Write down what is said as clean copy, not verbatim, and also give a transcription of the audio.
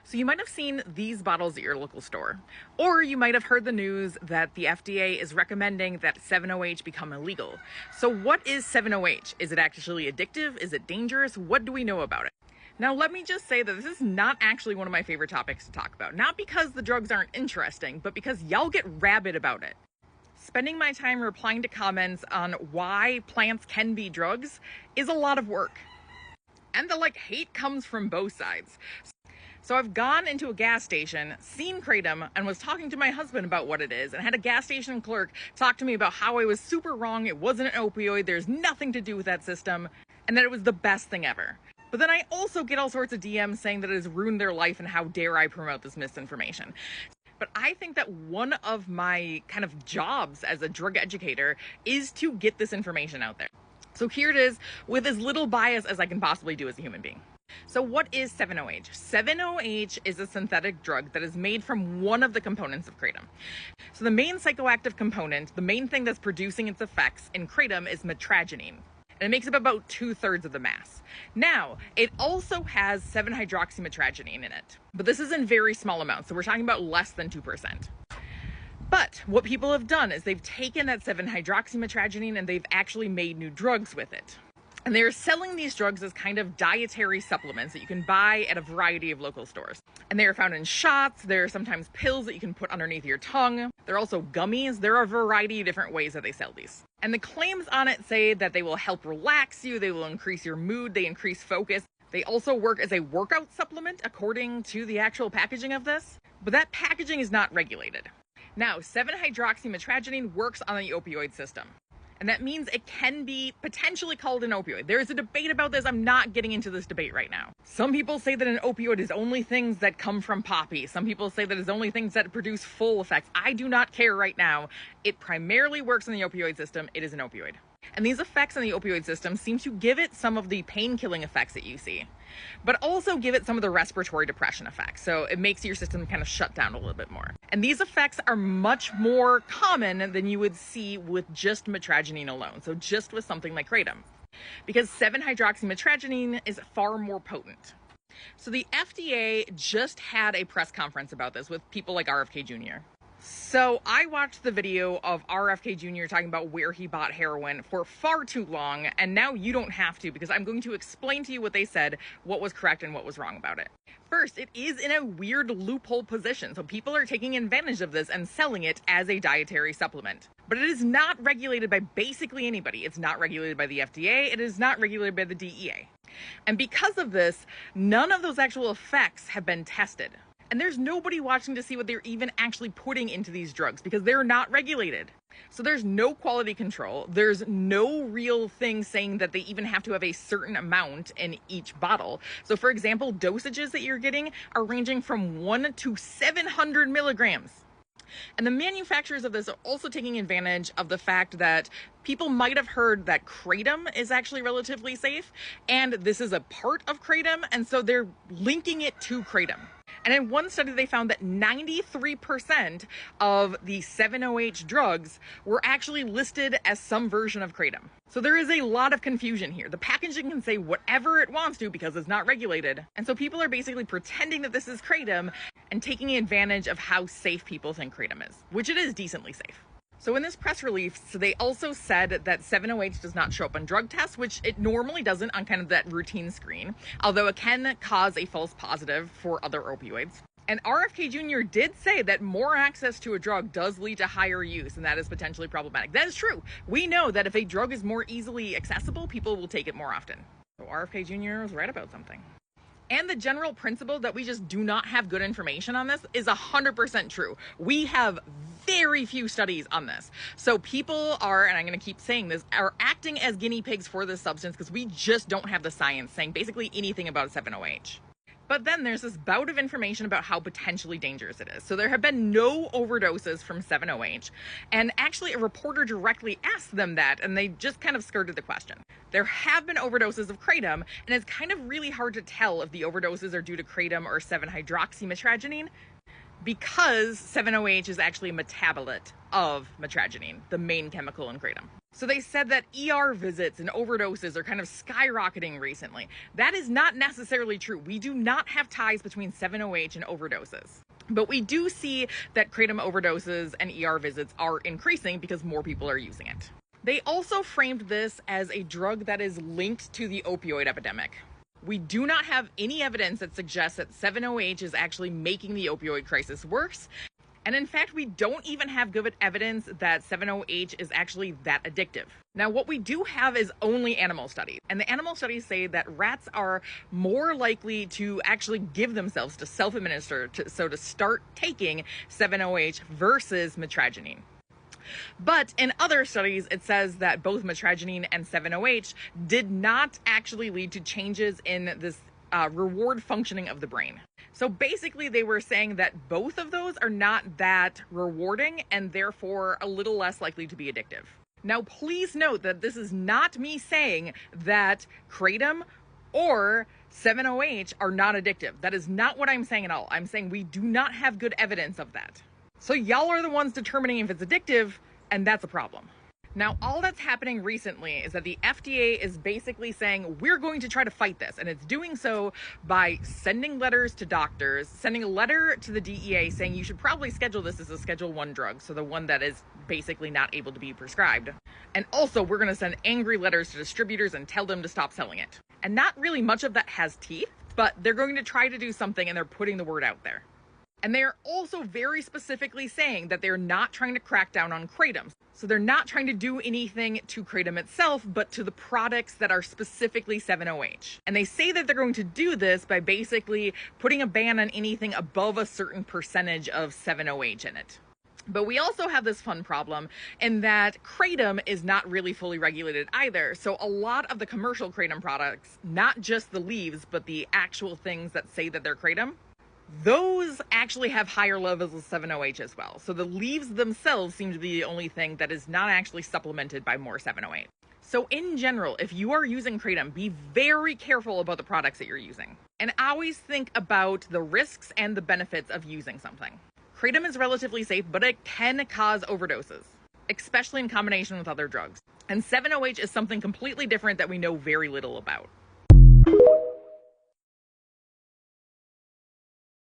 So you might have seen these bottles at your local store, or you might have heard the news that the FDA is recommending that 7-OH become illegal. So what is 7-OH? Is it actually addictive? Is it dangerous? What do we know about it? Now, let me just say that this is not actually one of my favorite topics to talk about. Not because the drugs aren't interesting, but because y'all get rabid about it. Spending my time replying to comments on why plants can be drugs is a lot of work. And the hate comes from both sides. So I've gone into a gas station, seen Kratom, and was talking to my husband about what it is, and had a gas station clerk talk to me about how I was super wrong, it wasn't an opioid, there's nothing to do with that system, and that it was the best thing ever. But then I also get all sorts of DMs saying that it has ruined their life and how dare I promote this misinformation. But I think that one of my kind of jobs as a drug educator is to get this information out there. So here it is, with as little bias as I can possibly do as a human being. So what is 7-OH? 7-OH is a synthetic drug that is made from one of the components of Kratom. So the main psychoactive component, the main thing that's producing its effects in Kratom is mitragynine. And it makes up about 2/3 of the mass. Now, it also has 7-hydroxymitragynine in it, but this is in very small amounts, so we're talking about less than 2%. But what people have done is they've taken that 7-hydroxymitragynine and they've actually made new drugs with it. And they're selling these drugs as kind of dietary supplements that you can buy at a variety of local stores. And they are found in shots, there are sometimes pills that you can put underneath your tongue. There are also gummies, there are a variety of different ways that they sell these. And the claims on it say that they will help relax you, they will increase your mood, they increase focus. They also work as a workout supplement according to the actual packaging of this. But that packaging is not regulated. Now, 7-hydroxymitragynine works on the opioid system. And that means it can be potentially called an opioid. There is a debate about this. I'm not getting into this debate right now. Some people say that an opioid is only things that come from poppy. Some people say that it's only things that produce full effects. I do not care right now. It primarily works in the opioid system. It is an opioid. And these effects in the opioid system seem to give it some of the pain-killing effects that you see, but also give it some of the respiratory depression effects. So it makes your system kind of shut down a little bit more. And these effects are much more common than you would see with just mitragynine alone. So just with something like Kratom, because 7-hydroxymitragynine is far more potent. So the FDA just had a press conference about this with people like RFK Jr. So I watched the video of RFK Jr. talking about where he bought heroin for far too long, and now you don't have to, because I'm going to explain to you what they said, what was correct and what was wrong about it. First, it is in a weird loophole position, so people are taking advantage of this and selling it as a dietary supplement. But it is not regulated by basically anybody. It's not regulated by the FDA, it is not regulated by the DEA. And because of this, none of those actual effects have been tested. And there's nobody watching to see what they're even actually putting into these drugs because they're not regulated. So there's no quality control. There's no real thing saying that they even have to have a certain amount in each bottle. So for example, dosages that you're getting are ranging from 1 to 700 milligrams. And the manufacturers of this are also taking advantage of the fact that people might have heard that Kratom is actually relatively safe, and this is a part of Kratom, and so they're linking it to Kratom. And in one study, they found that 93% of the 7-OH drugs were actually listed as some version of Kratom. So there is a lot of confusion here. The packaging can say whatever it wants to because it's not regulated. And so people are basically pretending that this is Kratom and taking advantage of how safe people think Kratom is, which it is decently safe. So in this press release, they also said that 7-OH does not show up on drug tests, which it normally doesn't on kind of that routine screen, although it can cause a false positive for other opioids. And RFK Jr. did say that more access to a drug does lead to higher use, and that is potentially problematic. That is true. We know that if a drug is more easily accessible, people will take it more often. So RFK Jr. was right about something. And the general principle that we just do not have good information on this is 100% true. We have very few studies on this. So people are, and I'm going to keep saying this, are acting as guinea pigs for this substance because we just don't have the science saying basically anything about 7-OH. But then there's this bout of information about how potentially dangerous it is. So there have been no overdoses from 7-OH. And actually a reporter directly asked them that, and they just kind of skirted the question. There have been overdoses of Kratom, and it's kind of really hard to tell if the overdoses are due to Kratom or 7-hydroxymitragynine, because 7-OH is actually a metabolite of mitragynine, the main chemical in Kratom. So they said that ER visits and overdoses are kind of skyrocketing recently. That is not necessarily true. We do not have ties between 7-OH and overdoses. But we do see that Kratom overdoses and ER visits are increasing because more people are using it. They also framed this as a drug that is linked to the opioid epidemic. We do not have any evidence that suggests that 7-OH is actually making the opioid crisis worse. And in fact, we don't even have good evidence that 7-OH is actually that addictive. Now, what we do have is only animal studies. And the animal studies say that rats are more likely to actually give themselves to self-administer, to start taking 7-OH versus mitragynine. But in other studies, it says that both mitragynine and 7-OH did not actually lead to changes in this reward functioning of the brain. So basically they were saying that both of those are not that rewarding and therefore a little less likely to be addictive. Now, please note that this is not me saying that Kratom or 7-OH are not addictive. That is not what I'm saying at all. I'm saying we do not have good evidence of that. So y'all are the ones determining if it's addictive, and that's a problem. Now, all that's happening recently is that the FDA is basically saying, we're going to try to fight this. And it's doing so by sending letters to doctors, sending a letter to the DEA saying you should probably schedule this as a Schedule 1 drug, so the one that is basically not able to be prescribed. And also, we're going to send angry letters to distributors and tell them to stop selling it. And not really much of that has teeth, but they're going to try to do something and they're putting the word out there. And they're also very specifically saying that they're not trying to crack down on Kratom. So they're not trying to do anything to Kratom itself, but to the products that are specifically 7-OH. And they say that they're going to do this by basically putting a ban on anything above a certain percentage of 7-OH in it. But we also have this fun problem in that Kratom is not really fully regulated either. So a lot of the commercial Kratom products, not just the leaves, but the actual things that say that they're Kratom, those actually have higher levels of 7-OH as well. So the leaves themselves seem to be the only thing that is not actually supplemented by more 7-OH. So in general, if you are using Kratom, be very careful about the products that you're using. And always think about the risks and the benefits of using something. Kratom is relatively safe, but it can cause overdoses, especially in combination with other drugs. And 7-OH is something completely different that we know very little about.